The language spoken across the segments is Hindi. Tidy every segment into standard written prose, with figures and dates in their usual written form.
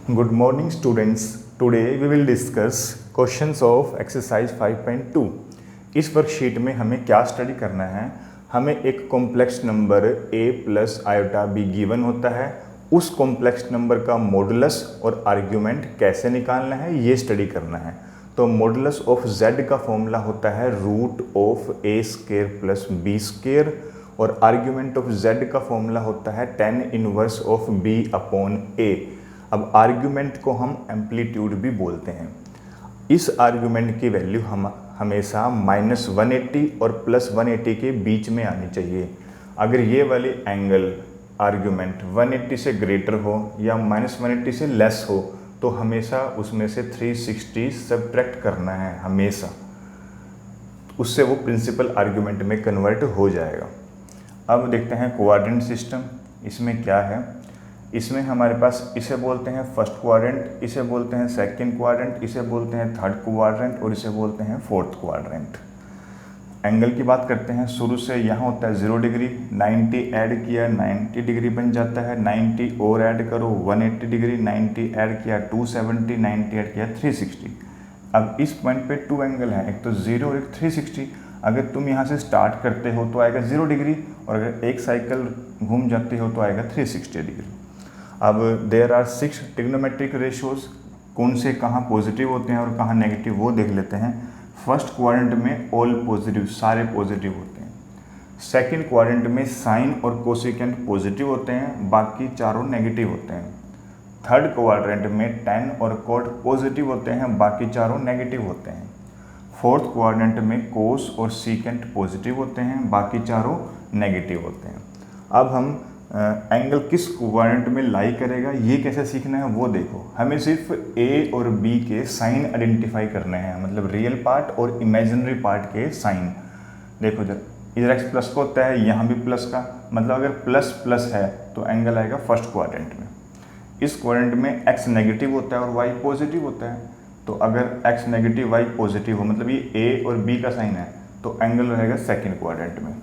Good morning students. Today we will discuss questions of exercise 5.2. इस वर्कशीट में हमें क्या स्टडी करना है। हमें एक complex number a plus iota b given होता है, उस कॉम्प्लेक्स नंबर का मॉडुलस और आर्ग्यूमेंट कैसे निकालना है ये स्टडी करना है। तो मॉडुलस ऑफ z का फॉर्मूला होता है root of a square plus b square और आर्ग्यूमेंट ऑफ z का फॉर्मूला होता है tan inverse of b upon a। अब आर्ग्यूमेंट को हम एम्पलीट्यूड भी बोलते हैं। इस आर्ग्यूमेंट की वैल्यू हम हमेशा -180 और +180 के बीच में आनी चाहिए। अगर ये वाली एंगल आर्ग्यूमेंट 180 से ग्रेटर हो या -180 से लेस हो तो हमेशा उसमें से 360 सब्ट्रैक्ट करना है हमेशा, उससे वो प्रिंसिपल आर्ग्यूमेंट में कन्वर्ट हो जाएगा। अब देखते हैं कोऑर्डिनेट सिस्टम। इसमें क्या है, इसमें हमारे पास इसे बोलते हैं फर्स्ट क्वाड्रेंट, इसे बोलते हैं सेकंड क्वाड्रेंट, इसे बोलते हैं थर्ड क्वाड्रेंट और इसे बोलते हैं फोर्थ क्वाड्रेंट। एंगल की बात करते हैं। शुरू से यहाँ होता है 0 डिग्री, 90 ऐड किया 90 डिग्री बन जाता है, 90 और ऐड करो 180 डिग्री, 90 ऐड किया 270, 90 ऐड किया 360। अब इस पॉइंट पे 2 एंगल हैं, एक तो 0 और एक 360। अगर तुम यहाँ से स्टार्ट करते हो तो आएगा 0 डिग्री और अगर एक साइकिल घूम जाते हो तो आएगा 360 डिग्री। अब देयर आर 6 ट्रिग्नोमेट्रिक रेशियोज, कौन से कहाँ पॉजिटिव होते हैं और कहाँ नेगेटिव वो देख लेते हैं। फर्स्ट क्वाड्रेंट में ऑल पॉजिटिव, सारे पॉजिटिव होते हैं। सेकंड क्वाड्रेंट में साइन और कोसेकेंट पॉजिटिव होते हैं, बाकी चारों नेगेटिव होते हैं। थर्ड क्वाड्रेंट में tan और cot पॉजिटिव होते हैं, बाकी चारों नेगेटिव होते हैं। फोर्थ क्वाड्रेंट में कोस और सीकेंट पॉजिटिव होते हैं, बाकी चारों नेगेटिव होते हैं। अब हम एंगल किस क्वाड्रेंट में लाई करेगा ये कैसे सीखना है वो देखो। हमें सिर्फ a और b के साइन आइडेंटिफाई करने हैं, मतलब रियल पार्ट और इमेजिनरी पार्ट के साइन। देखो जब इधर x प्लस का होता है, यहाँ भी प्लस का, मतलब अगर प्लस प्लस है तो एंगल आएगा फर्स्ट क्वाड्रेंट में। इस क्वाड्रेंट में x नेगेटिव होता है और y पॉजिटिव होता है, तो अगर x नेगेटिव y पॉजिटिव हो मतलब ये a और b का साइन है तो एंगल रहेगा सेकेंड क्वाड्रेंट में।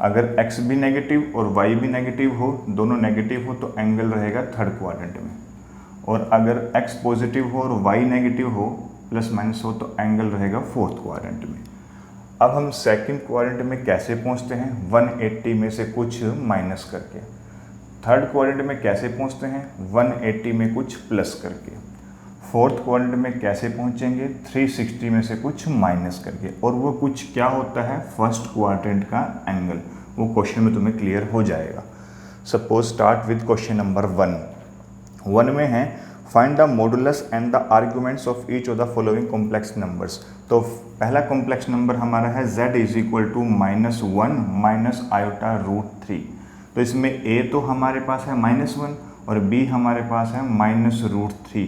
अगर x भी नेगेटिव और y भी नेगेटिव हो, दोनों नेगेटिव हो तो एंगल रहेगा थर्ड क्वाड्रेंट में। और अगर x पॉजिटिव हो और y नेगेटिव हो, प्लस माइनस हो, तो एंगल रहेगा फोर्थ क्वाड्रेंट में। अब हम सेकंड क्वाड्रेंट में कैसे पहुंचते हैं, 180 में से कुछ माइनस करके। थर्ड क्वाड्रेंट में कैसे पहुंचते हैं, 180 में कुछ प्लस करके। फोर्थ क्वाड्रेंट में कैसे पहुंचेंगे, 360 में से कुछ माइनस करके। और वो कुछ क्या होता है, फर्स्ट क्वाड्रेंट का एंगल। वो क्वेश्चन में तुम्हें क्लियर हो जाएगा। Suppose start with question number 1 में है find the modulus and the arguments of each of the following complex numbers. तो पहला कॉम्प्लेक्स नंबर हमारा है z is equal to -1 minus iota root 3। तो इसमें a तो हमारे पास है -1 और b हमारे पास है -√3।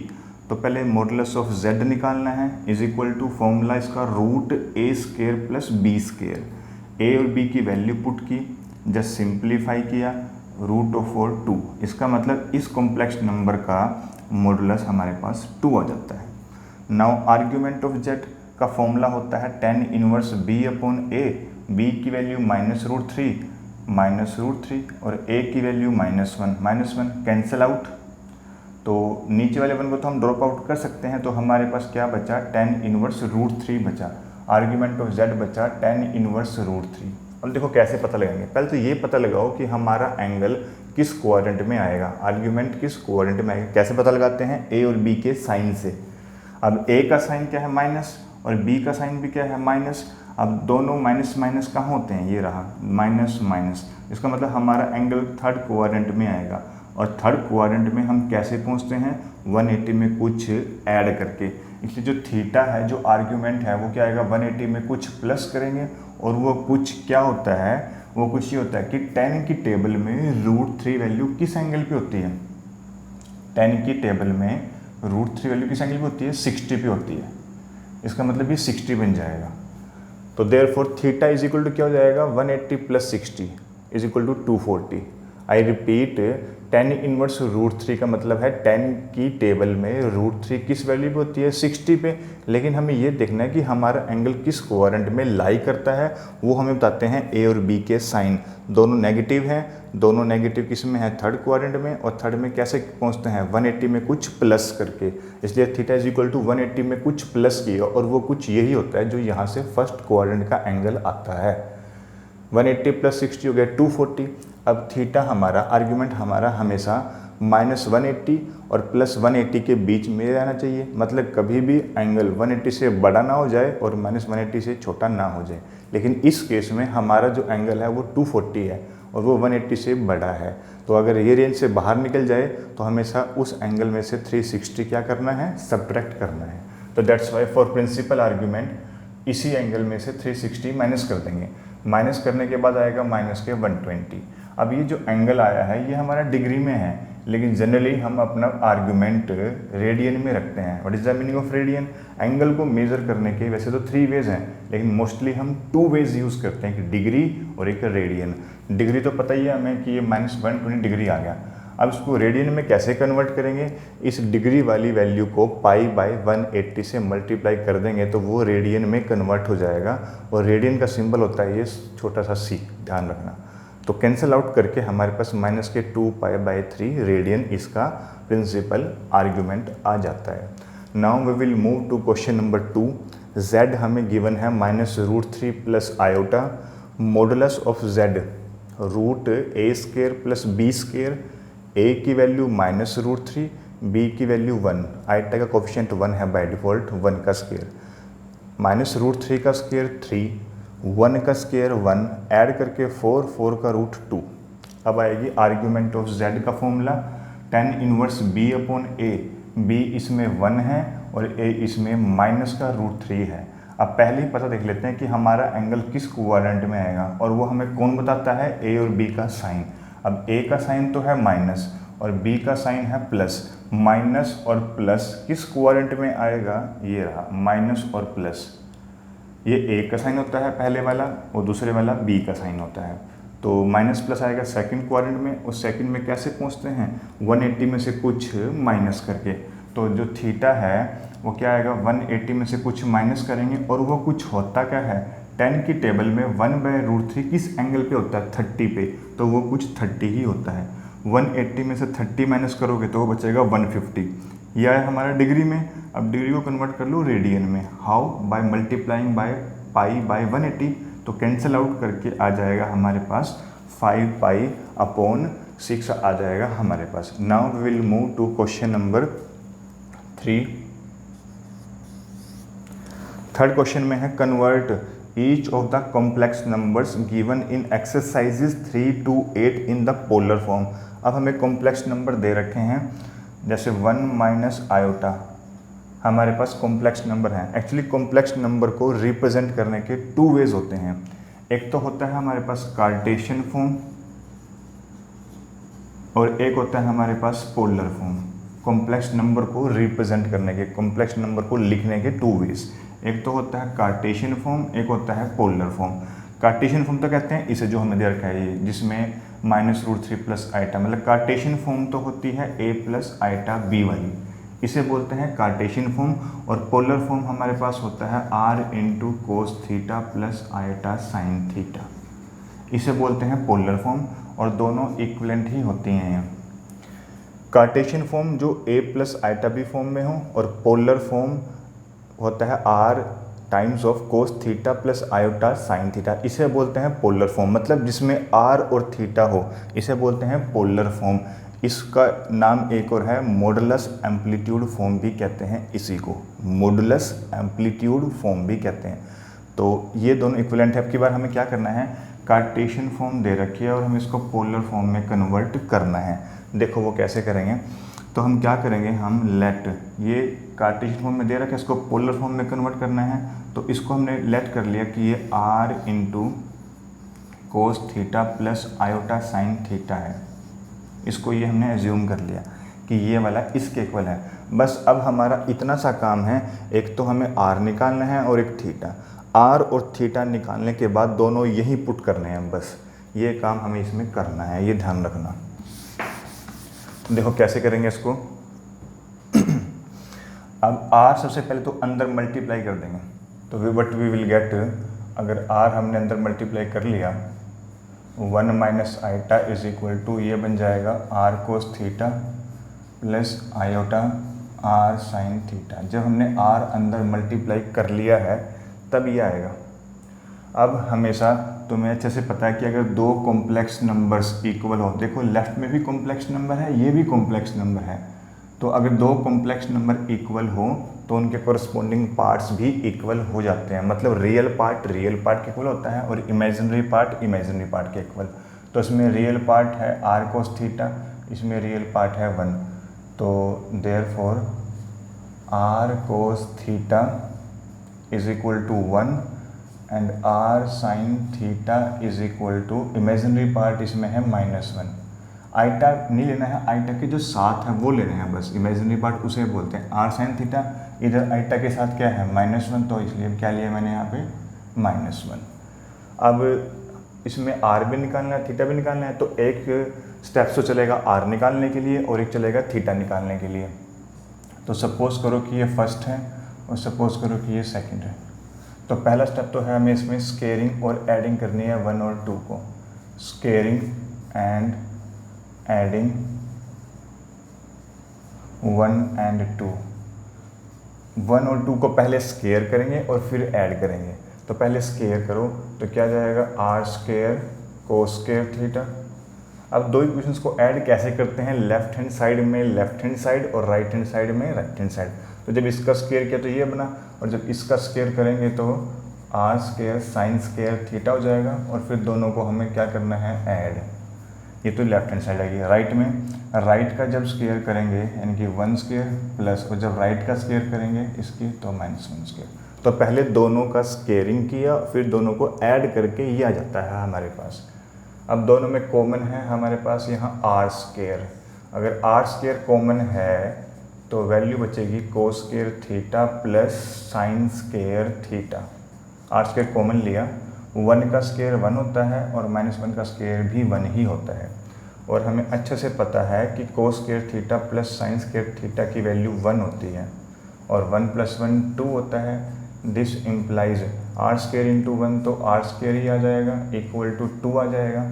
तो पहले मॉडुलस ऑफ z निकालना है, इज इक्वल टू फॉर्मूला इसका root a square plus b square. a और b की वैल्यू पुट की, जस्ट सिंप्लीफाई किया, रूट ऑफ 2। इसका मतलब इस कॉम्प्लेक्स नंबर का मॉडुलस हमारे पास 2 आ जाता है। नाउ आर्ग्यूमेंट ऑफ z का फॉर्मूला होता है tan inverse b upon a। b की वैल्यू -√3 और a की वैल्यू -1 कैंसिल आउट। तो नीचे वाले वन को तो हम ड्रॉप आउट कर सकते हैं, तो हमारे पास क्या बचा, tan इनवर्स √3 बचा। आर्ग्यूमेंट ऑफ z बचा tan इनवर्स √3। अब देखो कैसे पता लगाएंगे। पहले तो ये पता लगाओ कि हमारा एंगल किस क्वाड्रेंट में आएगा, आर्ग्यूमेंट किस क्वाड्रेंट में आएगा। कैसे पता लगाते हैं, a और b के साइन से। अब a का साइन क्या है माइनस और b का साइन भी क्या है माइनस। अब दोनों माइनस माइनस कहाँ होते हैं, ये रहा माइनस माइनस। इसका मतलब हमारा एंगल थर्ड क्वाड्रेंट में आएगा। और थर्ड क्वाड्रेंट में हम कैसे पहुंचते हैं, 180 में कुछ ऐड करके। इसलिए जो थीटा है, जो आर्ग्यूमेंट है, वो क्या आएगा, 180 में कुछ प्लस करेंगे। और वो कुछ क्या होता है, वो कुछ ये होता है कि tan की टेबल में √3 वैल्यू किस एंगल पे होती है। tan की टेबल में √3 वैल्यू किस एंगल पे होती है, 60 पे होती है। इसका मतलब ये 60 बन जाएगा। तो therefore theta is equal to क्या हो जाएगा, 180 + 60 is equal to 240। I repeat, tan inverse √3 का मतलब है tan की टेबल में √3 किस वैल्यू पे होती है, 60 पे। लेकिन हमें ये देखना है कि हमारा एंगल किस क्वाड्रेंट में लाई करता है, वो हमें बताते हैं ए और बी के साइन। दोनों नेगेटिव हैं, दोनों नेगेटिव किस में है, थर्ड क्वाड्रेंट में। और थर्ड में कैसे पहुंचते हैं, 180 में कुछ प्लस करके, इसलिए थीटा इज इक्वल टू 180 में कुछ प्लस किया, और वो कुछ यही होता है जो यहाँ से फर्स्ट क्वाड्रेंट का एंगल आता है। 180 प्लस 60 हो गया 240। अब थीटा हमारा आर्ग्यूमेंट हमारा हमेशा -180 और +180 के बीच में रहना चाहिए, मतलब कभी भी एंगल 180 से बड़ा ना हो जाए और -180 से छोटा ना हो जाए। लेकिन इस केस में हमारा जो एंगल है वो 240 है और वो 180 से बड़ा है, तो अगर ये रेंज से बाहर निकल जाए तो हमेशा उस एंगल में से 360 क्या करना है, सब्ट्रैक्ट करना है। तो that's why for principal argument इसी एंगल में से 360 माइनस कर देंगे। माइनस करने के बाद आएगा -120। अब ये जो एंगल आया है ये हमारा डिग्री में है, लेकिन जनरली हम अपना आर्ग्यूमेंट रेडियन में रखते हैं। What is the meaning of radian? Angle को मेजर करने के वैसे तो 3 वेज हैं, लेकिन मोस्टली हम 2 वेज यूज़ करते हैं, एक डिग्री और एक रेडियन। डिग्री तो पता ही है हमें कि ये -120 डिग्री आ गया। अब इसको रेडियन में कैसे कन्वर्ट करेंगे, इस डिग्री वाली वैल्यू को π/180 से मल्टीप्लाई कर देंगे तो वो रेडियन में कन्वर्ट हो जाएगा, और रेडियन का सिंबल होता है ये छोटा सा c, ध्यान रखना। तो कैंसिल आउट करके हमारे पास -2π/3 रेडियन इसका प्रिंसिपल आर्ग्यूमेंट आ जाता है। Now we will move to question number 2। z हमें गिवन है -√3 plus iota, modulus of z √a² plus b², a की वैल्यू -√3, b की वैल्यू 1, आइटा का कोफिशिएंट 1 है बाय डिफ़ॉल्ट, 1 का स्क्वायर, -√3 का स्क्वायर 3, 1 का स्क्वायर 1, ऐड करके 4, 4 का √2। अब आएगी आर्ग्यूमेंट ऑफ z का formula, tan inverse b/a, b इसमें 1 है और a इसमें -√3 है। अब पहले ही पता देख लेते हैं कि हमारा एंगल किस क्वाड्रेंट में आएगा, और वो हमें कौन बताता है, a और b का साइन। अब a का साइन तो है माइनस और b का साइन है प्लस। माइनस और प्लस किस क्वाड्रेंट में आएगा, ये रहा माइनस और प्लस। ये a का साइन होता है पहले वाला और दूसरे वाला b का साइन होता है। तो माइनस प्लस आएगा सेकंड क्वाड्रेंट में, और सेकंड में कैसे पहुंचते हैं, 180 में से कुछ माइनस करके। तो जो थीटा है वो क्या आएगा, 180 में से कुछ माइनस करेंगे, और वो कुछ होता क्या है, tan की टेबल में 1/√3 किस एंगल पे होता है, 30 पे, तो वो कुछ 30 ही होता है। 180 में से 30 माइनस करोगे तो वो बचेगा 150। यह है हमारा डिग्री में। अब डिग्री को कन्वर्ट कर लो रेडियन में। हाउ? By multiplying by π/180। तो कैंसिल आउट करके आ जाएगा हमारे पास 5π/6 आ जाएगा हमारे पास। Now we will move to question number 3। Third question में है convert each of the complex numbers given in exercises 3 to 8 in the polar form. अब हमें कॉम्प्लेक्स नंबर दे रखे हैं, जैसे 1 माइनस आयोटा हमारे पास कॉम्प्लेक्स नंबर हैं। एक्चुअली कॉम्प्लेक्स नंबर को रिप्रेजेंट करने के 2 वेज होते हैं। एक तो होता है हमारे पास कार्टेशियन फॉर्म और एक होता है हमारे पास पोलर फॉर्म। कॉम्प्लेक्स नंबर को रिप्रेजेंट करने के, कॉम्प्लेक्स नंबर को लिखने के 2 वेज। एक तो होता है कार्टेशियन फॉर्म, एक होता है पोलर फॉर्म। कार्टेशियन फॉर्म तो कहते हैं इसे जो हमें दे रखा है ये, जिसमें -√3 प्लस आइटा, मतलब कार्टेशियन फॉर्म तो होती है a प्लस आइटा b वाली, इसे बोलते हैं कार्टेशियन फॉर्म। और पोलर फॉर्म हमारे पास होता है r into cos theta plus iota sine theta, इसे बोलते हैं पोलर फॉर्म। और दोनों इक्विवेलेंट ही होती हैं। कार्टेशियन फॉर्म जो a plus iota b form में हो, और पोलर फॉर्म होता है r times of cos theta plus iota sine theta, इसे बोलते हैं पोलर फॉर्म। मतलब जिसमें r और थीटा हो, इसे बोलते हैं पोलर फॉर्म। इसका नाम एक और है मॉडुलस एम्पलीट्यूड फॉर्म भी कहते हैं, इसी को मॉडुलस एम्पलीट्यूड फॉर्म भी कहते हैं। तो ये दोनों इक्विवेलेंट है। अब की बार हमें क्या करना है, कार्टेशियन फॉर्म दे रखी है और हमें इसको पोलर फॉर्म में कन्वर्ट करना है। देखो वो कैसे करेंगे, तो हम क्या करेंगे, हम लेट, ये कार्टेशियन फॉर्म में दे रखा है, इसको पोलर फॉर्म में कन्वर्ट करना है। तो इसको हमने लेट कर लिया कि ये r into cos theta plus iota sine theta है। इसको ये हमने एज्यूम कर लिया कि ये वाला इसके इक्वल है। बस अब हमारा इतना सा काम है, एक तो हमें r निकालना है और एक थीटा। r और थीटा निकालने के बाद दोनों यहीं पुट करने हैं, बस ये काम हमें इसमें करना है, ये ध्यान रखना। देखो कैसे करेंगे इसको। अब r सबसे पहले तो अंदर मल्टीप्लाई कर देंगे, तो वट वी विल गेट, अगर r हमने अंदर मल्टीप्लाई कर लिया 1 minus iota is equal to ये बन जाएगा r cos theta plus iota r sine theta. जब हमने r अंदर मल्टीप्लाई कर लिया है तब ये आएगा। अब हमेशा तुम्हें अच्छे से पता है कि अगर दो कॉम्प्लेक्स नंबर्स इक्वल हो, देखो लेफ्ट में भी कॉम्प्लेक्स नंबर है, ये भी कॉम्प्लेक्स नंबर है, तो अगर दो कॉम्प्लेक्स नंबर इक्वल हो तो उनके कोरस्पॉन्डिंग पार्ट्स भी इक्वल हो जाते हैं। मतलब रियल पार्ट के इक्वल होता है और इमेजिनरी पार्ट के इक्वल। तो इसमें रियल पार्ट है r कोस थीटा, इसमें रियल पार्ट है 1, तो therefore r cos theta is equal to 1 and r sine theta is equal to, imaginary part इसमें है -1। आइटा नहीं लेना है, आइटा के जो साथ है वो लेना है बस, इमेजिनरी पार्ट उसे बोलते हैं r साइन थीटा। इधर आइटा के साथ क्या है -1, तो इसलिए क्या लिया मैंने यहाँ पे -1। अब इसमें r भी निकालना है, थीटा भी निकालना है, तो एक स्टेप तो चलेगा r निकालने के लिए और एक चलेगा थीटा निकालने के लिए। तो सपोज करो कि ये फर्स्ट है और सपोज करो कि ये सेकंड है। तो पहला स्टेप तो है हमें इसमें स्केयरिंग और एडिंग करनी है 1 और 2 को। स्केयरिंग एंड एडिंग 1 एंड 2, 1 और 2 को पहले स्केयर करेंगे और फिर ऐड करेंगे। तो पहले स्केयर करो तो क्या जाएगा r square cos square theta. अब दो इक्वेशंस को ऐड कैसे करते हैं, लेफ्ट हैंड साइड में लेफ्ट हैंड साइड और राइट हैंड साइड में राइट हैंड साइड। तो जब इसका स्केयर किया तो ये बना, और जब इसका स्केयर करेंगे तो r square sine square theta हो जाएगा, और फिर दोनों को हमें क्या करना है ऐड। ये तो लेफ्ट हैंड साइड आएगी। राइट में राइट का जब स्केयर करेंगे यानी कि 1 स्केयर प्लस, और जब राइट का स्केयर करेंगे इसकी तो -1 स्केयर। तो पहले दोनों का स्केयरिंग किया फिर दोनों को ऐड करके ये आ जाता है हमारे पास। अब दोनों में कॉमन है हमारे पास यहाँ r स्केयर। अगर r स्केयर कॉमन है तो वैल्यू बचेगी कोस square theta plus sign square theta. r square common लिया, 1 का स्केयर 1 होता है और -1 का स्केयर भी 1 ही होता है। और हमें अच्छे से पता है कि कोस square theta plus sign square theta की वैल्यू 1 होती है और 1 + 1 2 होता है। This implies r square into 1, तो r स्केयर ही आ जाएगा इक्वल टू 2 आ जाएगा।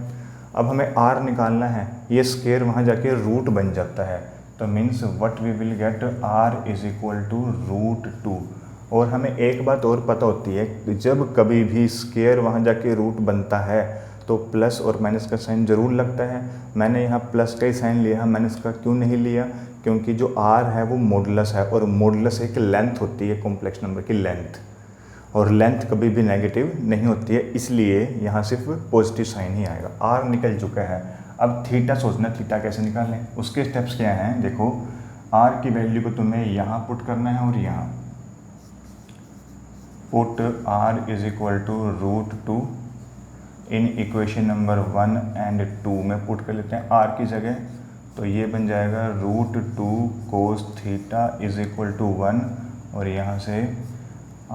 अब हमें r निकालना है, ये स्केयर वहाँ जाके रूट बन जाता है, तो means what we will get r is equal to √2। और हमें एक बात और पता होती है कि जब कभी भी स्केयर वहाँ जाके रूट बनता है तो प्लस और माइनस का साइन ज़रूर लगता है। मैंने यहाँ प्लस का ही साइन लिया है, माइनस का क्यों नहीं लिया, क्योंकि जो r है वो मॉडुलस है और मॉडुलस एक लेंथ होती है कॉम्प्लेक्स नंबर की लेंथ, और लेंथ कभी भी नेगेटिव नहीं होती है, इसलिए यहाँ सिर्फ पॉजिटिव साइन ही आएगा। r निकल चुका है। अब थीटा सोचना, थीटा कैसे निकालें, उसके स्टेप्स क्या हैं। देखो r की वैल्यू को तुम्हें यहाँ पुट करना है और यहाँ put r is equal to √2 in equation number 1 and 2 में पुट कर लेते हैं r की जगह, तो ये बन जाएगा √2 cos theta is equal to 1, और यहाँ से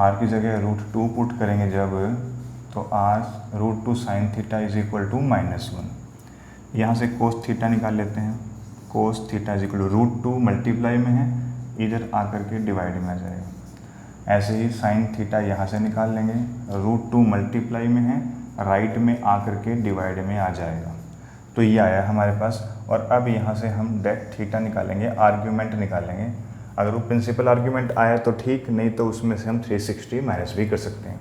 r की जगह √2 पुट करेंगे जब, तो r √2 sine theta is equal to -1। यहाँ से कोस थीटा निकाल लेते हैं, cos theta is equal to √2 multiply में है, इधर आकर के डिवाइड में आ जाएगा। ऐसे ही साइन थीटा यहाँ से निकाल लेंगे, √2 मल्टीप्लाई में है, राइट में आकर के डिवाइड में आ जाएगा। तो ये आया हमारे पास। और अब यहाँ से हम डायरेक्ट थीटा निकालेंगे, आर्ग्यूमेंट निकालेंगे। अगर वो प्रिंसिपल आर्ग्यूमेंट आया तो ठीक, नहीं तो उसमें से हम 360 माइनस भी कर सकते हैं।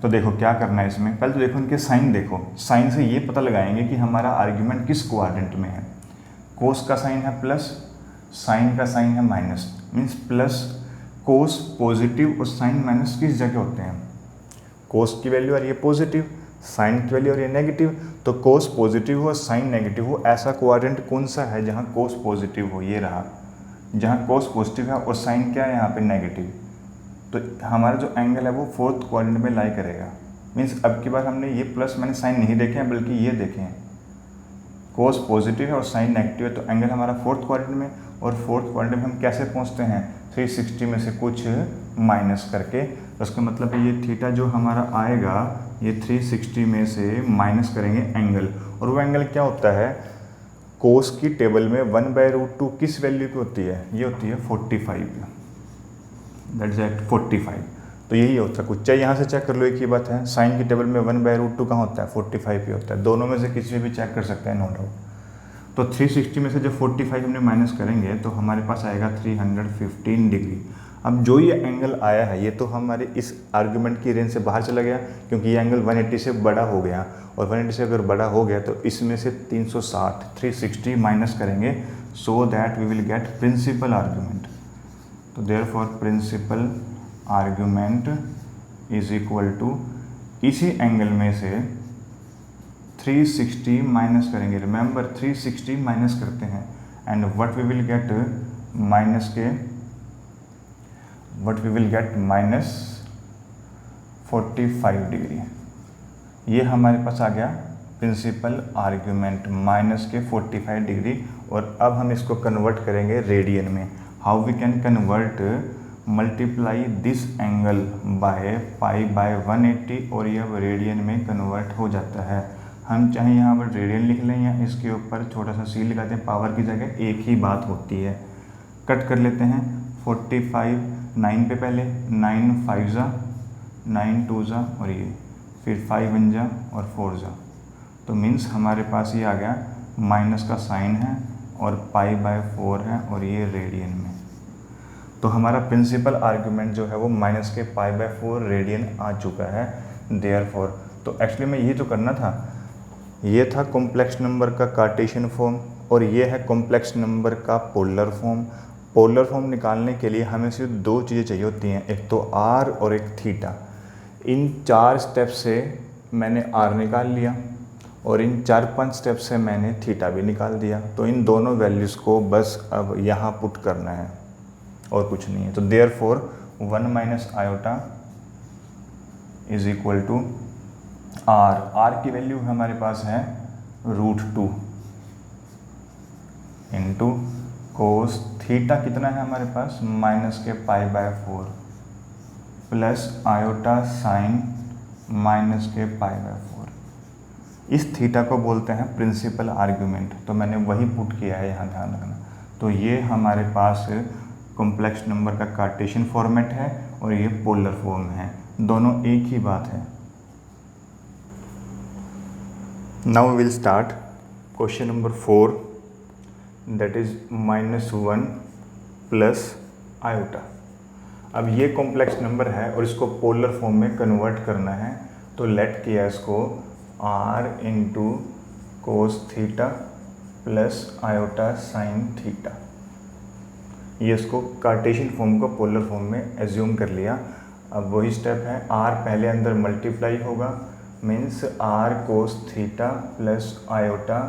तो देखो क्या करना है इसमें, पहले तो देखो इनके साइन, देखो साइन से ये पता लगाएंगे कि हमारा आर्ग्यूमेंट किस क्वाड्रेंट में है। कोस का साइन है प्लस, साइन का साइन है माइनस, मीन्स प्लस। कोस पॉजिटिव और साइन माइनस किस जगह होते हैं, कोस की वैल्यू आ रही है पॉजिटिव, साइन की वैल्यू आ रही है नेगेटिव। तो कोस पॉजिटिव हो साइन नेगेटिव हो, ऐसा क्वाड्रेंट कौन सा है जहाँ कोस पॉजिटिव हो, ये रहा, जहाँ कोस पॉजिटिव है और साइन क्या है यहाँ पे नेगेटिव। तो हमारा जो एंगल है वो 4th क्वाड्रेंट में लाई करेगा। मीन्स अब की बार हमने ये प्लस माइनस साइन नहीं देखे हैं, बल्कि ये देखे हैं, कोस पॉजिटिव है और साइन नेगेटिव है, तो एंगल हमारा 4th क्वाड्रेंट में। और 4th क्वाड्रेंट में हम कैसे पहुँचते हैं, 360 में से कुछ माइनस करके। तो उसका मतलब ये थीटा जो हमारा आएगा ये 360 में से माइनस करेंगे एंगल, और वो एंगल क्या होता है, कोस की टेबल में 1/√2 किस वैल्यू पे होती है? ये होती है 45 पे, दैट इज एट 45। तो यही होता है कुछ, चाहे यहाँ से चेक कर लो, एक ही बात है। साइन की टेबल में 1/√2 कहाँ होता है? 45 पे होता है। दोनों में से किसी भी चेक कर सकते हैं, नो डाउट। तो 360 में से जब 45 हमने माइनस करेंगे तो हमारे पास आएगा 315 डिग्री। अब जो ये एंगल आया है ये तो हमारे इस आर्गुमेंट की रेंज से बाहर चला गया, क्योंकि ये एंगल 180 से बड़ा हो गया, और 180 से अगर बड़ा हो गया तो इसमें से 360 माइनस करेंगे, so that we will get principal argument. तो therefore principal argument is equal to, इसी एंगल में से 360 माइनस करेंगे। रिमेंबर 360 माइनस करते हैं, and what we will get minus 45 degree. ये हमारे पास आ गया प्रिंसिपल आर्ग्यूमेंट माइनस के 45 डिग्री। और अब हम इसको कन्वर्ट करेंगे रेडियन में। How we can convert? Multiply this angle by pi by 180, और ये अब रेडियन में कन्वर्ट हो जाता है। हम चाहे यहाँ पर रेडियन लिख लें या इसके ऊपर छोटा सा सी लगाते हैं, पावर की जगह एक ही बात होती है। कट कर लेते हैं 45 9 पे, पहले 9 5 जा, 9 2 जा, और ये फिर 5 1 जा और 4 जा। तो मीन्स हमारे पास ये आ गया, माइनस का साइन है और पाई बाय 4 है, और ये रेडियन में। तो हमारा प्रिंसिपल आर्गुमेंट जो है वो माइनस के पाई बाय 4 रेडियन आ चुका है। देयरफॉर तो एक्चुअली में ये जो करना था, ये था कॉम्प्लेक्स नंबर का कार्टेशियन फॉर्म, और ये है कॉम्प्लेक्स नंबर का पोलर फॉर्म। पोलर फॉर्म निकालने के लिए हमें सिर्फ दो चीज़ें चाहिए होती हैं, एक तो आर और एक थीटा। इन 4 स्टेप से मैंने आर निकाल लिया, और इन 4-5 स्टेप से मैंने थीटा भी निकाल दिया। तो इन दोनों वैल्यूज़ को बस अब यहाँ पुट करना है और कुछ नहीं है। तो therefore 1 minus iota is equal to r. R की वैल्यू हमारे पास है √2 इंटू कोस थीटा कितना है हमारे पास? माइनस के pi by 4 plus iota sign minus के पाई बाय 4। इस थीटा को बोलते हैं प्रिंसिपल आर्गुमेंट। तो मैंने वही पुट किया है, यहाँ ध्यान रखना। तो ये हमारे पास कॉम्प्लेक्स नंबर का कार्टेशियन फॉर्मेट है, और ये पोलर फॉर्म है, दोनों एक ही बात है। Now we will start question number 4, that is -1 plus iota. अब ये कॉम्प्लेक्स नंबर है और इसको पोलर फॉर्म में कन्वर्ट करना है। तो लेट किया इसको r into cos theta plus iota sine theta. ये इसको कार्टेशियन फॉर्म को पोलर फॉर्म में एज्यूम कर लिया। अब वही स्टेप है, r पहले अंदर मल्टीप्लाई होगा, means r cos theta plus iota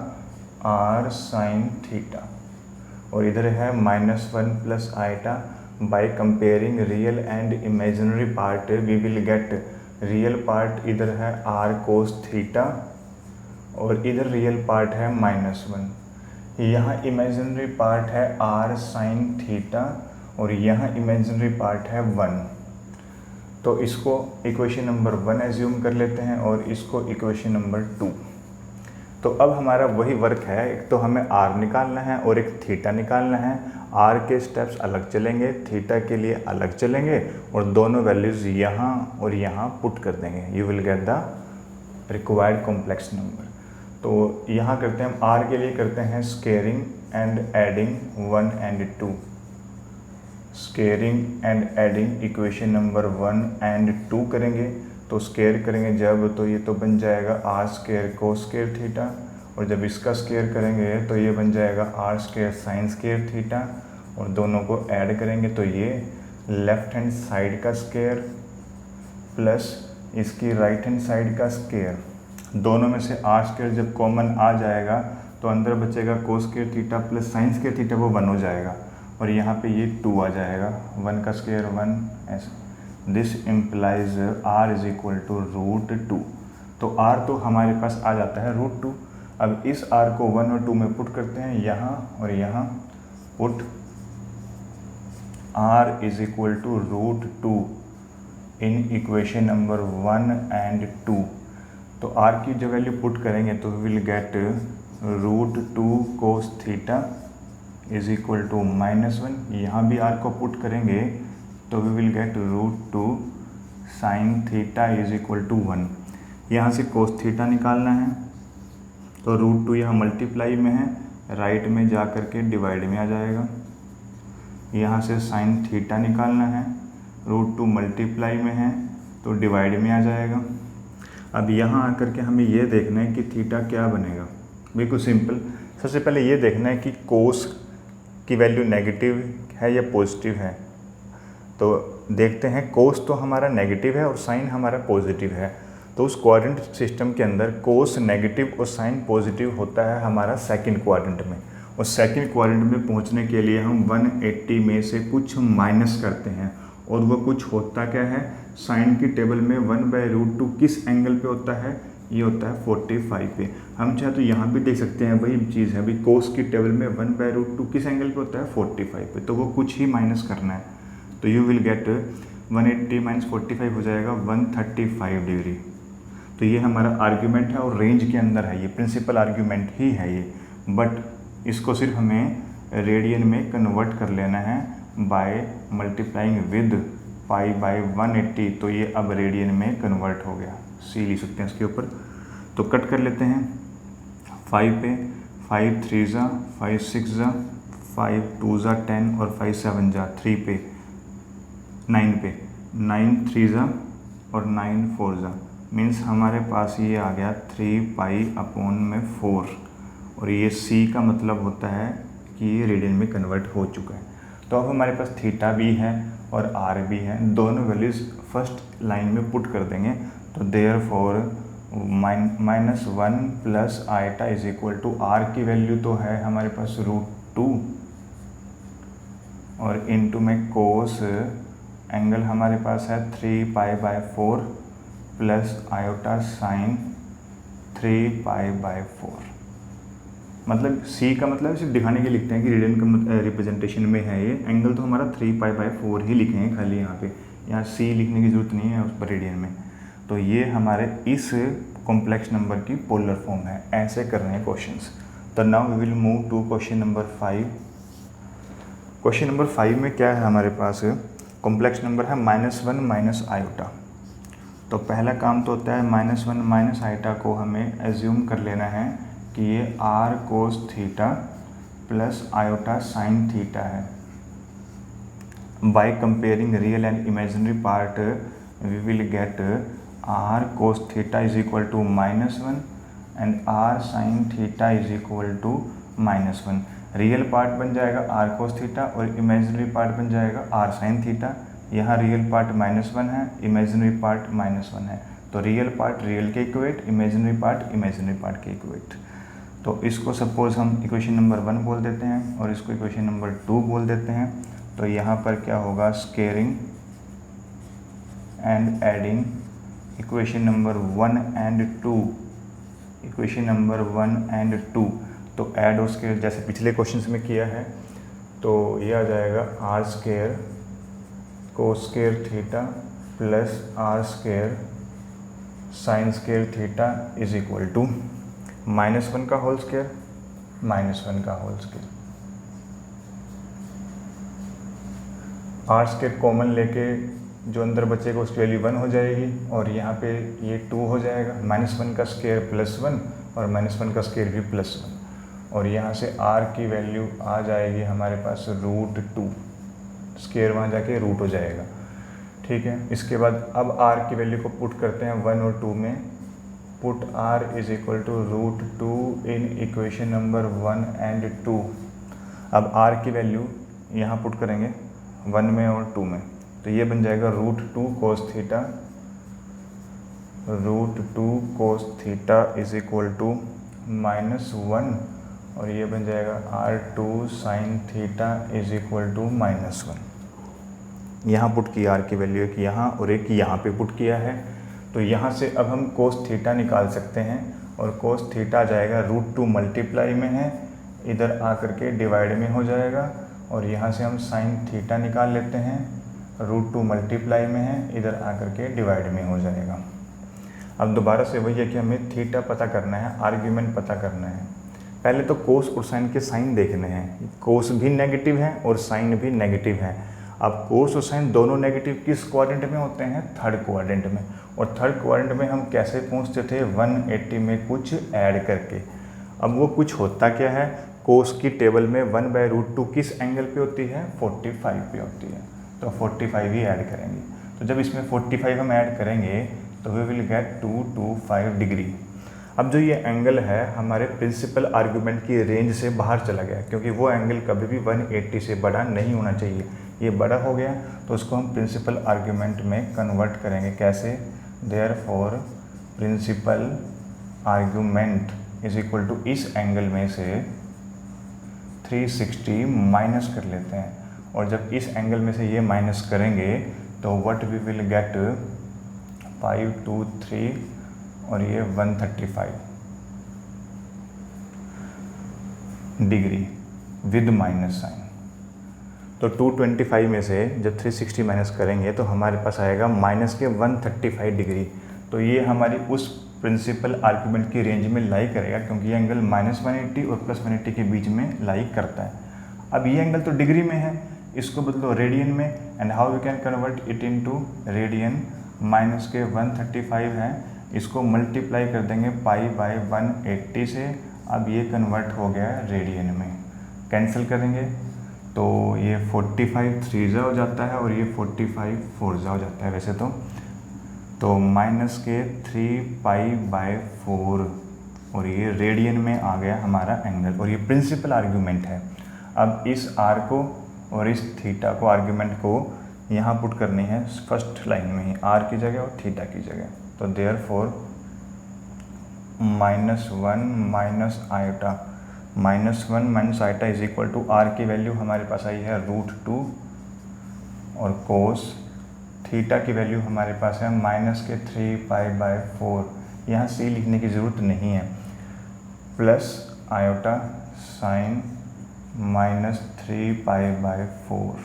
r sine theta, और इधर है -1 plus iota. By comparing real and imaginary part we will get real part इधर है r कोस थीटा, और इधर रियल पार्ट है -1। यहाँ इमेजिनरी पार्ट है r साइन थीटा, और यहाँ इमेजिनरी पार्ट है 1। तो इसको इक्वेशन नंबर 1 एज्यूम कर लेते हैं, और इसको इक्वेशन नंबर 2। तो अब हमारा वही वर्क है, एक तो हमें r निकालना है और एक थीटा निकालना है। r के स्टेप्स अलग चलेंगे, थीटा के लिए अलग चलेंगे, और दोनों वैल्यूज़ यहाँ और यहाँ पुट कर देंगे। You will get the required complex number. तो यहाँ करते हैं हम r के लिए करते हैं squaring and adding 1 and 2। Squaring and adding equation number 1 and 2 करेंगे। तो स्केयर करेंगे जब, तो ये तो बन जाएगा r square cos square theta, और जब इसका स्केयर करेंगे तो ये बन जाएगा r square sine square theta, और दोनों को ऐड करेंगे तो ये लेफ्ट हैंड साइड का स्केयर प्लस इसकी राइट हैंड साइड का स्केयर। दोनों में से r स्केयर जब कॉमन आ जाएगा तो अंदर बचेगा कोस square theta plus sign square theta, वो 1 हो जाएगा, और यहाँ पे ये 2 आ जाएगा, 1 का स्केयर 1 ऐसे। This implies r is equal to √2। तो r तो हमारे पास आ जाता है √2। अब इस r को 1 और 2 में पुट करते हैं, यहाँ और यहाँ put r is equal to √2 in equation number 1 and 2। तो r की जो वैल्यू पुट करेंगे तो will get √2 cos theta is equal to -1। यहाँ भी r को पुट करेंगे तो we will get √2 sin theta is equal to 1। यहाँ से cos थीटा निकालना है तो √2 यहाँ मल्टीप्लाई में है, राइट में जा कर के डिवाइड में आ जाएगा। यहाँ से sin थीटा निकालना है, √2 मल्टीप्लाई में है तो डिवाइड में आ जाएगा। अब यहाँ आकर के हमें ये देखना है कि थीटा क्या बनेगा। बिल्कुल सिंपल, सबसे पहले ये देखना है कि कोस की वैल्यू नेगेटिव है या पॉजिटिव है। तो देखते हैं, कोस तो हमारा नेगेटिव है और साइन हमारा पॉजिटिव है, तो उस क्वाड्रेंट सिस्टम के अंदर कोस नेगेटिव और साइन पॉजिटिव होता है हमारा सेकंड क्वाड्रेंट में। और सेकंड क्वाड्रेंट में पहुंचने के लिए हम 180 में से कुछ माइनस करते हैं, और वो कुछ होता क्या है, साइन की टेबल में 1/√2 किस एंगल पे होता है, ये होता है 45 पे। हम चाहे तो यहाँ भी देख सकते हैं, वही चीज़ है। अभी कोस की टेबल में 1/√2 किस एंगल पे होता है, 45 पे, तो वो कुछ ही माइनस करना है। तो यू विल गेट 180 - 45 हो जाएगा 135 डिग्री। तो ये हमारा आर्ग्यूमेंट है और रेंज के अंदर है, ये प्रिंसिपल आर्ग्यूमेंट ही है ये, बट इसको सिर्फ हमें रेडियन में कन्वर्ट कर लेना है बाय मल्टीप्लाइंग विद π/180। तो ये अब रेडियन में कन्वर्ट हो गया, सी लिख सकते हैं इसके ऊपर। तो कट कर लेते हैं 5 पे, 5 3 जा 5 6 जा 5 2 जा 10 और 5 7 जा 3 पे 9 पे 9 3 जा और 9 4 जा, मीन्स हमारे पास ये आ गया 3π/4। और ये c का मतलब होता है कि ये रेडियन में कन्वर्ट हो चुका है। तो अब हमारे पास थीटा भी है और r भी है, दोनों वैल्यूज़ फर्स्ट लाइन में पुट कर देंगे। तो therefore -1 plus iota is equal to r की वैल्यू तो है हमारे पास √2 और इनटू में कोस एंगल हमारे पास है 3π/4 प्लस आयोटा साइन 3π/4। मतलब c का मतलब सिर्फ दिखाने के लिए लिखते हैं कि रेडियन का रिप्रेजेंटेशन में है ये एंगल, तो हमारा 3π/4 ही लिखेंगे खाली यहाँ पे, यहाँ c लिखने की ज़रूरत नहीं है उस पर रेडियन में। तो ये हमारे इस कॉम्प्लेक्स नंबर की पोलर फॉर्म है। ऐसे कर रहे हैं क्वेश्चंस। तो now we will move to question number 5। Question number 5 में क्या है हमारे पास, कॉम्प्लेक्स नंबर है -1 - आयोटा। तो पहला काम तो होता है -1 - आयोटा को हमें एज्यूम कर लेना है कि ये r cos theta plus iota sine theta है। By comparing real and imaginary part we will get r cos theta is equal to -1 and r sine theta is equal to -1। Real part बन जाएगा r cos थीटा और इमेजिनरी पार्ट बन जाएगा r साइन थीटा। यहाँ रियल पार्ट -1 है, इमेजिनरी पार्ट -1 है, तो रियल पार्ट रियल के equate, imaginary part imaginary part के इक्वेट। तो इसको सपोज हम इक्वेशन नंबर 1 बोल देते हैं और इसको इक्वेशन नंबर 2 बोल देते हैं। तो यहाँ पर क्या होगा, squaring and adding equation number 1 and 2, equation number 1 and 2। तो ऐड और स्केयर जैसे पिछले क्वेश्चंस में किया है, तो ये आ जाएगा r square cos square theta plus r square sine square theta is equal to -1 का होल स्केयर -1 का whole square. r square common लेके जो अंदर बचेगा उसकी वैल्यू 1 हो जाएगी और यहाँ पे ये 2 हो जाएगा। -1 का स्केयर +1 और -1 का स्केयर भी +1, और यहाँ से r की वैल्यू आ जाएगी हमारे पास √2, स्केयर वहाँ जाके रूट हो जाएगा। ठीक है, इसके बाद अब r की वैल्यू को पुट करते हैं 1 और 2 में। Put r is equal to √2 in equation number 1 and 2। अब r की वैल्यू यहाँ पुट करेंगे 1 में और 2 में, तो ये बन जाएगा √2 cos theta, √2 cos theta is equal to -1, और ये बन जाएगा r2 sine theta is equal to -1। यहाँ पुट किया r की वैल्यू, एक यहाँ और एक यहाँ पे पुट किया है। तो यहाँ से अब हम cos थीटा निकाल सकते हैं, और cos थीटा आ जाएगा √2 मल्टीप्लाई में है, इधर आकर के डिवाइड में हो जाएगा, और यहाँ से हम साइन थीटा निकाल लेते हैं, √2 मल्टीप्लाई में है, इधर आकर के डिवाइड में हो जाएगा। अब दोबारा से वही है कि हमें थीटा पता करना है, आर्ग्यूमेंट पता करना है। पहले तो कोस और साइन के साइन देखने हैं। कोस भी नेगेटिव है और साइन भी नेगेटिव है। अब कोस और साइन दोनों नेगेटिव किस क्वाड्रेंट में होते हैं? थर्ड क्वाड्रेंट में। और थर्ड क्वाड्रेंट में हम कैसे पहुंचते थे? 180 में कुछ ऐड करके। अब वो कुछ होता क्या है? कोस की टेबल में 1/√2 किस एंगल पे होती है? 45 पे होती है, तो 45 ही ऐड करेंगे। तो जब इसमें 45 हम ऐड करेंगे तो वी विल गेट 225 डिग्री। अब जो ये एंगल है हमारे प्रिंसिपल आर्गूमेंट की रेंज से बाहर चला गया, क्योंकि वो एंगल कभी भी 180 से बड़ा नहीं होना चाहिए। ये बड़ा हो गया तो उसको हम प्रिंसिपल आर्गूमेंट में कन्वर्ट करेंगे। कैसे? Therefore principal argument is equal to इस एंगल में से 360 माइनस कर लेते हैं, और जब इस एंगल में से ये माइनस करेंगे तो व्हाट वी विल गेट 5, 2, 3 और ये 135 डिग्री विद माइनस साइन। तो 225 में से जब 360 माइनस करेंगे तो हमारे पास आएगा माइनस के 135 डिग्री। तो ये हमारी उस प्रिंसिपल आर्गूमेंट की रेंज में लाई करेगा, क्योंकि ये एंगल -180 और +180 के बीच में लाई करता है। अब ये एंगल तो डिग्री में है, इसको बदलो रेडियन में, and how we can convert it into radian. Minus के 135 है, इसको मल्टीप्लाई कर देंगे π/180 से। अब ये कन्वर्ट हो गया रेडियन में। कैंसिल करेंगे तो ये 45 3 हो जाता है और ये 45 4 हो जाता है वैसे तो माइनस के 3π/4 और ये रेडियन में आ गया हमारा एंगल, और ये प्रिंसिपल आर्गूमेंट है। अब इस r को और इस थीटा को, आर्गूमेंट को यहाँ पुट करनी है फर्स्ट लाइन में ही, r की जगह और थीटा की जगह। तो therefore -1 minus iota, -1 minus iota is equal to r की वैल्यू हमारे पास आई है √2 और कोस थीटा की वैल्यू हमारे पास है -3π/4। यहाँ c लिखने की ज़रूरत नहीं है, प्लस आयोटा साइन -3π/4।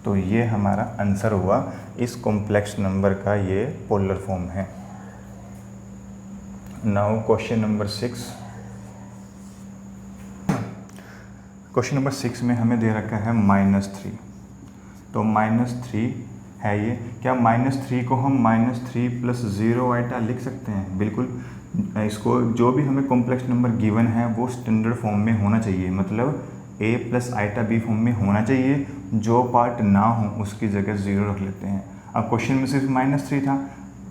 तो ये हमारा आंसर हुआ इस कॉम्प्लेक्स नंबर का, ये पोलर फॉर्म है। Now question number 6। Question number 6 में हमें दे रखा है -3। तो -3 है ये। क्या -3 को हम -3 + 0 आइटा लिख सकते हैं? बिल्कुल। इसको जो भी हमें कॉम्प्लेक्स नंबर गिवन है वो स्टैंडर्ड फॉर्म में होना चाहिए, मतलब a + आइटा b फॉर्म में होना चाहिए। जो पार्ट ना हो उसकी जगह 0 रख लेते हैं। अब क्वेश्चन में सिर्फ -3 था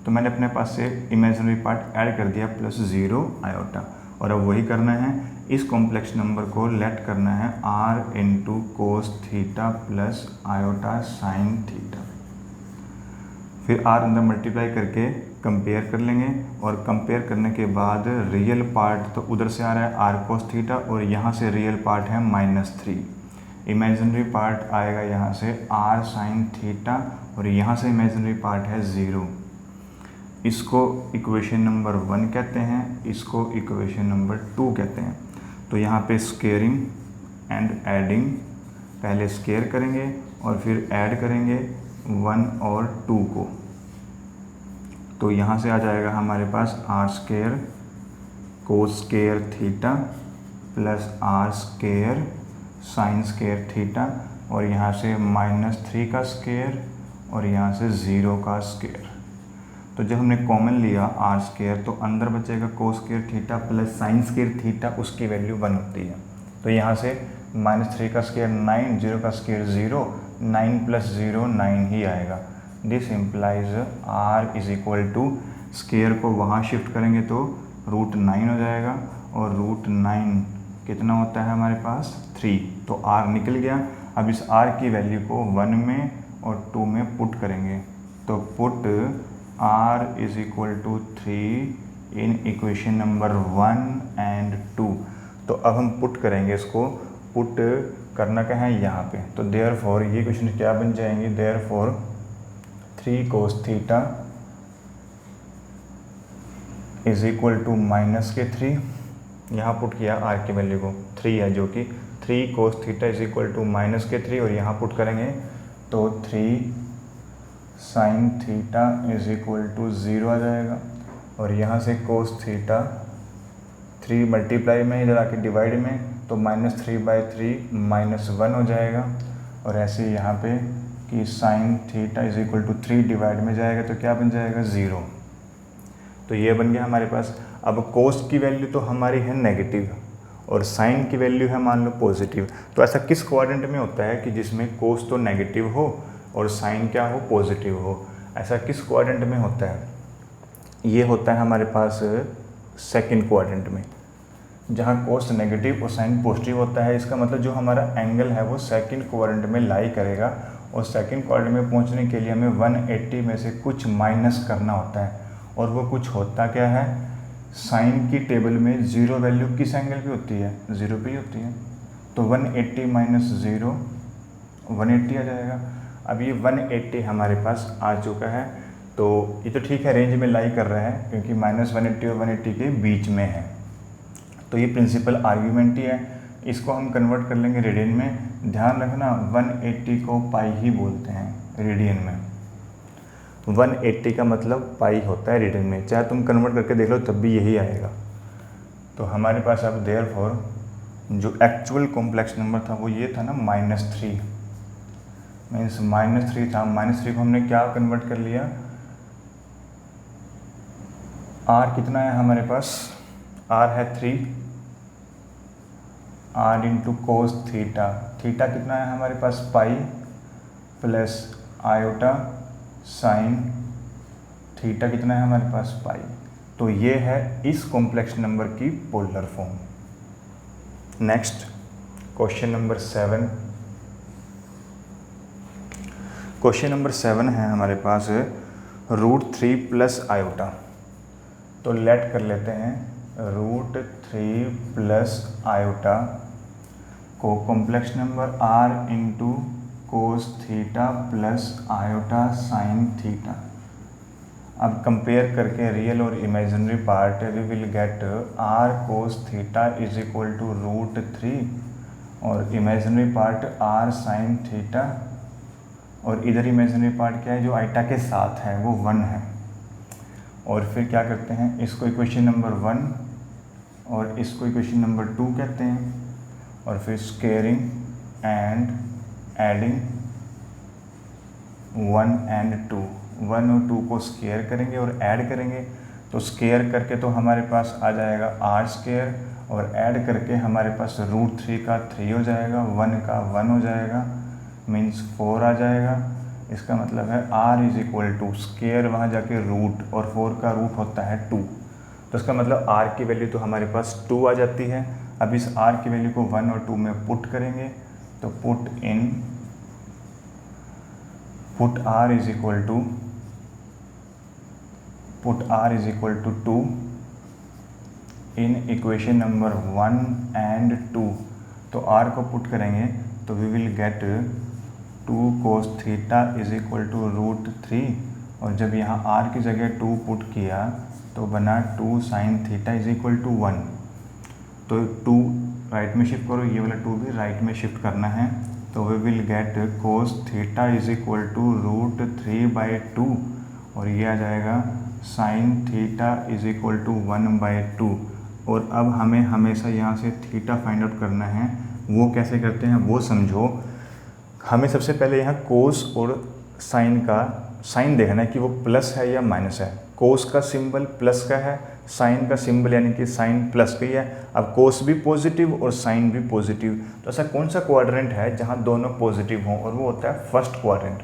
तो मैंने अपने पास से इमेजिनरी पार्ट ऐड कर दिया +0 आयोटा, और अब वही करना है। इस कॉम्प्लेक्स नंबर को लेट करना है r × cos theta + iota sine theta. फिर r अंदर मल्टीप्लाई करके कंपेयर कर लेंगे, और कंपेयर करने के बाद रियल पार्ट तो उधर से आ रहा है r cos थीटा, और यहाँ से रियल पार्ट है -3। इमेजिनरी पार्ट आएगा यहाँ से r साइन थीटा, और यहाँ से इमेजिनरी पार्ट है 0। इसको इक्वेशन नंबर 1 कहते हैं, इसको इक्वेशन नंबर 2 कहते हैं। तो यहाँ पे स्केयरिंग एंड एडिंग, पहले स्केयर करेंगे और फिर ऐड करेंगे 1 और 2 को। तो यहाँ से आ जाएगा हमारे पास r² cos square theta + r² sign square theta, और यहाँ से -3 का स्केयर और यहाँ से 0 का स्केयर। तो जब हमने कॉमन लिया r² तो अंदर बचेगा cos square theta + sign square theta, उसकी वैल्यू 1 होती है। तो यहाँ से -3 का स्केयर 9, 0 का स्केयर 0, 9 + 0 9 ही आएगा। This implies r is equal to, square को वहाँ शिफ्ट करेंगे तो √9 हो जाएगा, और √9 कितना होता है हमारे पास 3। तो r निकल गया। अब इस r की वैल्यू को 1 में और 2 में पुट करेंगे, तो put r is equal to 3 in equation number 1 and 2। तो अब हम पुट करेंगे, इसको पुट करना क्या है यहाँ पे। तो देयरफॉर ये क्वेश्चन क्या बन जाएंगे? Therefore 3 cos theta is equal to -3, यहाँ पुट किया r की वैल्यू को 3 है, जो कि 3 cos theta is equal to -3, और यहाँ पुट करेंगे तो 3 sine theta is equal to 0 आ जाएगा, और यहाँ से cos थीटा 3 मल्टीप्लाई में, इधर आके डिवाइड में, तो -3/3 -1 हो जाएगा। और ऐसे ही यहाँ पे कि sine theta is equal to 3 divide में जाएगा तो क्या बन जाएगा 0। तो ये बन गया हमारे पास। अब कोस की वैल्यू तो हमारी है नेगेटिव और साइन की वैल्यू है मान लो पॉजिटिव। तो ऐसा किस क्वाड्रेंट में होता है कि जिसमें कोस तो नेगेटिव हो और साइन क्या हो, पॉजिटिव हो? ऐसा किस क्वाड्रेंट में होता है? ये होता है हमारे पास सेकंड क्वाड्रेंट में, जहाँ कोस नेगेटिव और साइन पॉजिटिव होता है। इसका मतलब जो हमारा एंगल है वो सेकंड क्वाड्रेंट में लाई करेगा और सेकंड क्वाड्रेंट में पहुँचने के लिए हमें 180 में से कुछ माइनस करना होता है। और वो कुछ होता क्या है, साइन की टेबल में 0 वैल्यू किस एंगल पे होती है, 0 पे ही होती है। तो 180 माइनस 0 180 आ जाएगा। अब ये 180 हमारे पास आ चुका है, तो ये तो ठीक है, रेंज में लाई कर रहा है क्योंकि -180 और 180 के बीच में है। तो ये प्रिंसिपल आर्ग्यूमेंट ही है। इसको हम कन्वर्ट कर लेंगे रेडियन में। ध्यान रखना 180 को पाई ही बोलते हैं रेडियन में। 180 का मतलब पाई होता है रेडियन में, चाहे तुम कन्वर्ट करके देख लो तब भी यही आएगा। तो हमारे पास अब देयरफॉर जो एक्चुअल कॉम्प्लेक्स नंबर था वो ये था ना -3, मीन्स -3 था। -3 को हमने क्या कन्वर्ट कर लिया, r कितना है हमारे पास, r है 3, r into cos theta, theta कितना है हमारे पास पाई, प्लस आयोटा साइन थीटा कितना है हमारे पास पाई। तो ये है इस कॉम्प्लेक्स नंबर की polar form. Next question number 7। Question number 7 है हमारे पास √3 प्लस आयोटा। तो लेट कर लेते हैं √3 प्लस आयोटा को complex number r into cos theta plus iota sine theta. अब कंपेयर करके रियल और imaginary part we will get r cos theta is equal to √3 और imaginary part r sine theta, और इधर इमेजिनरी पार्ट क्या है जो आइटा के साथ है वो 1 है। और फिर क्या करते हैं, इसको इक्वेशन नंबर 1 और इसको इक्वेशन नंबर 2 कहते हैं। और फिर स्केयरिंग एंड एडिंग 1 and 2, 1 और 2 को स्केयर करेंगे और ऐड करेंगे। तो स्केयर करके तो हमारे पास आ जाएगा r स्केयर और ऐड करके हमारे पास √3 का 3 हो जाएगा, 1 का 1 हो जाएगा, मीन्स 4 आ जाएगा। इसका मतलब है r is equal to square वहाँ जाके रूट और 4 का रूट होता है 2। तो इसका मतलब r की वैल्यू तो हमारे पास 2 आ जाती है। अब इस r की वैल्यू को 1 और 2 में पुट करेंगे तो put r is equal to 2 in equation number 1 and 2। तो r को पुट करेंगे तो we will get 2 cos theta is equal to √3 और जब यहाँ r की जगह 2 पुट किया तो बना 2 sin theta is equal to 1। तो 2 राइट में शिफ्ट करो, ये वाला 2 भी राइट में शिफ्ट करना है। तो we will get cos theta is equal to √3/2 और ये आ जाएगा sin theta is equal to 1/2। और अब हमें हमेशा यहाँ से थीटा फाइंड आउट करना है। वो कैसे करते हैं वो समझो। हमें सबसे पहले यहाँ कोस और साइन का साइन देखना है कि वो प्लस है या माइनस है। कोस का सिंबल प्लस का है, साइन का सिंबल यानी कि साइन प्लस का ही है। अब कोस भी पॉजिटिव और साइन भी पॉजिटिव, तो ऐसा कौन सा क्वाड्रेंट है जहाँ दोनों पॉजिटिव हों, और वो होता है फर्स्ट क्वाड्रेंट।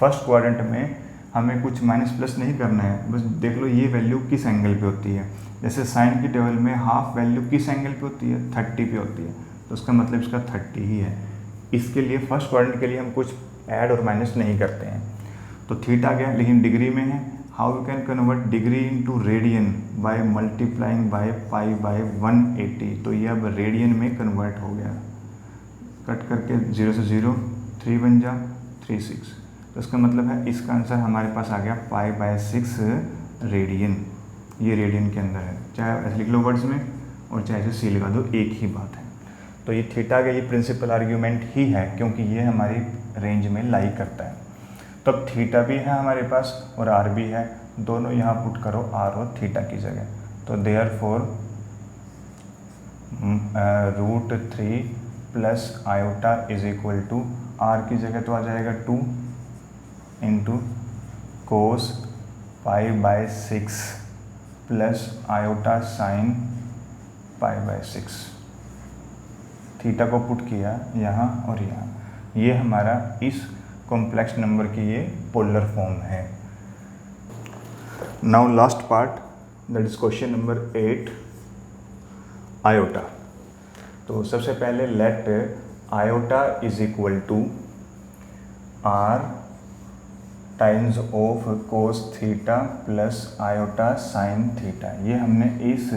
फर्स्ट क्वाड्रेंट में हमें कुछ माइनस प्लस नहीं करना है, बस देख लो ये वैल्यू किस एंगल पे होती है। जैसे साइन की टेबल में हाफ वैल्यू किस एंगल पे होती है, 30 पे होती है, तो उसका मतलब इसका 30 ही है। इसके लिए फर्स्ट क्वाड्रेंट के लिए हम कुछ ऐड और माइनस नहीं करते हैं। तो थीटा आ गया, लेकिन डिग्री में है। How you can convert degree into radian bye multiplying bye pi by 180। तो ये अब रेडियन में कन्वर्ट हो गया। कट करके 0 से 0 3 बन जा 36। तो इसका मतलब है इसका आंसर हमारे पास आ गया π/6 रेडियन। ये रेडियन के अंदर है, चाहे ऐसे लिख लो वर्ड्स में और चाहे ऐसे सी लगा दो, एक ही बात है। तो ये थीटा का ये प्रिंसिपल आर्ग्यूमेंट ही है क्योंकि ये हमारी रेंज में लाई करता है। तो अब थीटा भी है हमारे पास और r भी है, दोनों यहाँ पुट करो r और थीटा की जगह। तो therefore √3 plus iota is equal to are की जगह तो आ जाएगा 2 into cos π/6 plus iota sine π/6। Theta को पुट किया यहाँ और यहाँ। ये हमारा इस कॉम्प्लेक्स नंबर की ये पोलर फॉर्म है। Now last part, that is question number 8, iota. तो सबसे पहले let iota is equal to r times of cos theta plus iota sine theta. ये हमने इस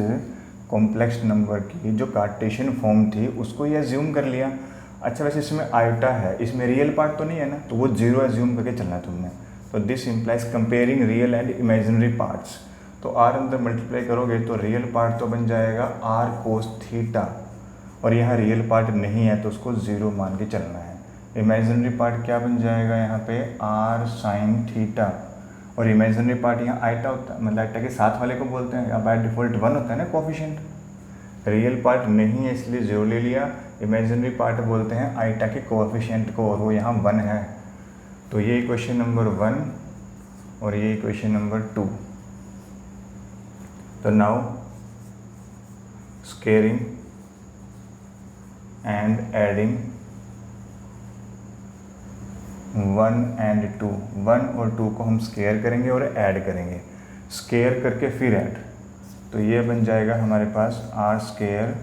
कॉम्प्लेक्स नंबर की जो कार्टेशियन फॉर्म थी उसको ये एज्यूम कर लिया। अच्छा, वैसे इसमें आयोटा है, इसमें रियल पार्ट तो नहीं है ना, तो वो जीरो एज्यूम करके चलना तुमने। तो this implies comparing real and imaginary parts. तो आर अंदर मल्टीप्लाई करोगे तो रियल पार्ट तो बन जाएगा आर कोस थीटा, और यहाँ रियल पार्ट नहीं है तो उसको ज़ीरो मान के चलना है। इमेजिनरी पार्ट क्या बन जाएगा यहाँ पे आर साइन थीटा, और इमेजिनरी पार्ट यहाँ आइटा होता है, मतलब आइटा के साथ वाले को बोलते हैं, या बाय डिफ़ॉल्ट 1 होता है ना कोफिशिएंट। रियल पार्ट नहीं है इसलिए जीरो ले लिया। इमेजिनरी पार्ट बोलते हैं आइटा के कोफिशिएंट को, और वो यहाँ 1 है। तो ये इक्वेशन नंबर 1 और ये इक्वेशन नंबर 2। तो now squaring and adding 1 and 2, 1 और 2 को हम स्केयर करेंगे और ऐड करेंगे, स्केयर करके फिर ऐड। तो ये बन जाएगा हमारे पास R square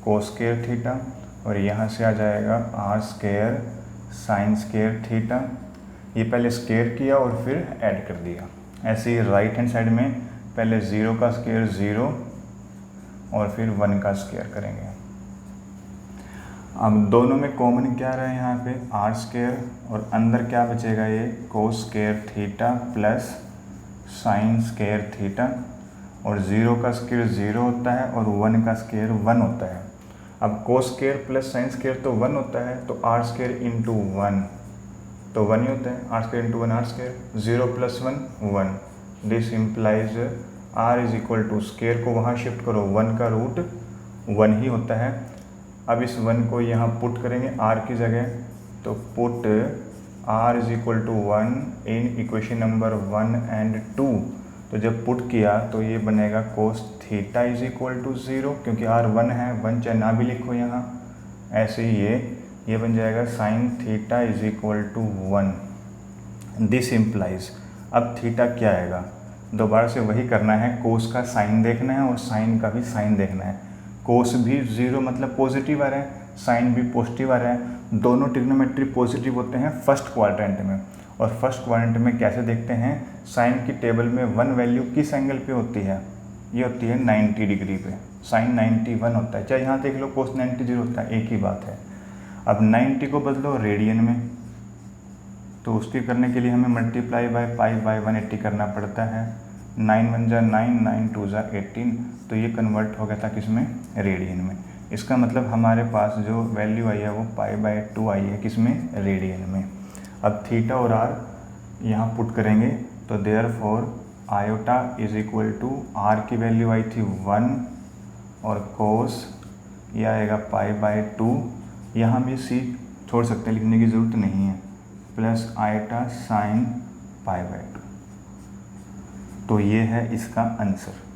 cos square theta, और यहाँ से आ जाएगा R square sine square theta. ये पहले स्केयर किया और फिर ऐड कर दिया। ऐसे ही राइट हैंड साइड में पहले 0 का स्केयर 0 और फिर 1 का स्केयर करेंगे। अब दोनों में कॉमन क्या रहा है यहाँ पे आर स्केयर, और अंदर क्या बचेगा ये कोस square theta plus sign square theta, और 0 का स्केयर 0 होता है और 1 का स्केयर 1 होता है। अब cos square plus sine square तो 1 होता है, तो आर स्केयर इंटू 1 तो 1 ही होता है, r square into 1 r square, 0 plus 1 1। This implies r is equal to, square को वहाँ शिफ्ट करो, 1 का रूट 1 ही होता है। अब इस 1 को यहाँ पुट करेंगे आर की जगह, तो put r is equal to 1 in equation number 1 and 2। तो जब पुट किया तो ये बनेगा cos theta is equal to 0, क्योंकि आर 1 है, 1 चाहे ना भी लिखो यहाँ। ऐसे ही ये बन जाएगा sine theta is equal to 1। This implies, अब थीटा क्या आएगा, दोबारा से वही करना है, कोस का साइन देखना है और साइन का भी साइन देखना है। कोस भी 0 मतलब पॉजिटिव आ रहा है, साइन भी पॉजिटिव आ रहा है। दोनों ट्रिग्नोमेट्री पॉजिटिव होते हैं फर्स्ट क्वाड्रेंट में, और फर्स्ट क्वाड्रेंट में कैसे देखते हैं, साइन की टेबल में 1 वैल्यू किस एंगल पे होती है, ये होती है 90 डिग्री पे, साइन 91 होता है। चाहे यहाँ देख लो कोस 90 होता है, एक ही बात है। अब 90 को बदलो रेडियन में, तो उसके करने के लिए हमें मल्टीप्लाई बाय पाई बाय 180 करना पड़ता है। 9 1 जा 9, 9 2 जा 18, तो ये कन्वर्ट हो गया था किसमें, रेडियन में। इसका मतलब हमारे पास जो वैल्यू आई है वो π/2 आई है किसमें, रेडियन में। अब थीटा और आर यहाँ पुट करेंगे, तो therefore iota is equal to, are की वैल्यू आई थी 1 और कोस ये आएगा π/2, यहाँ भी सी छोड़ सकते हैं, लिखने की ज़रूरत नहीं है, प्लस आयोटा साइन π/2। तो ये है इसका आंसर।